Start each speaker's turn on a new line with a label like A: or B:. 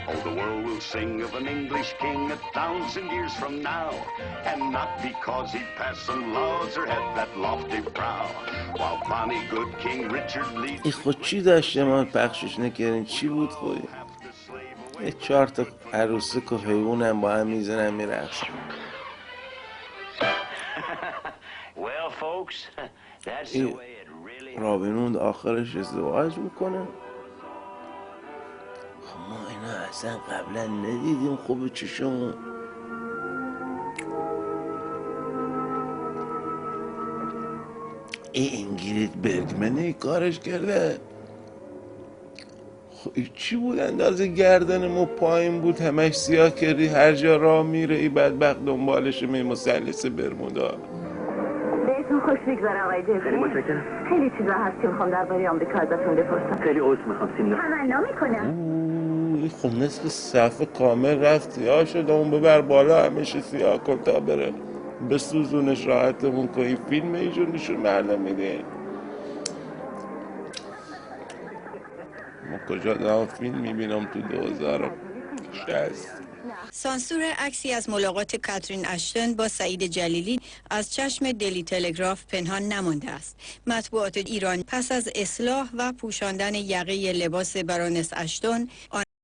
A: Oh, the world will sing of an English king 1,000 years from now, and not because he passed some laws or had that lofty brow. While bonny good King Richard leads
B: این خود چی داشته ما پخشش نکردیم؟ چی بود خودی؟ یه 4 تا عروسک و حیوانم با هم میزنن میرقصن.
A: Well, folks, that's the
B: این
A: way it really
B: رابین هود آخرش ازدواج میکنه. خب ما اینا اصلا قبلا ندیدیم. خوب چشمون این اینگرید برگمنه کارش کرده. خب این چی بود؟ اندازه گردن ما پایین بود، همش سیاه کردی، هر جا راه میره این بدبخت دنبالش می مثلث برمودا.
C: بهتون خوش بگذره آقای جفری.
D: خیلی متشکرم.
C: خیلی چیزا هست که میخوام درباره آمریکا ازتون بپرسم.
D: خیلی عذر میخوام سینیور.
C: تمنا میکنم.
B: این خب نصف صفحه کامل رفت سیاه شد. اون ببر بالا همیشه سیاه کن تا بره بسوزونش، راحتمون کن. این فیلم ایشون نشون مردم میده. ما کجا دارم فیلم میبینم تو 2060.
E: سانسور عکسی از ملاقات کاترین اشتن با سعید جلیلی از چشم دلی تلگراف پنهان نمانده است. مطبوعات ایران پس از اصلاح و پوشاندن یقه لباس بارونس اشتن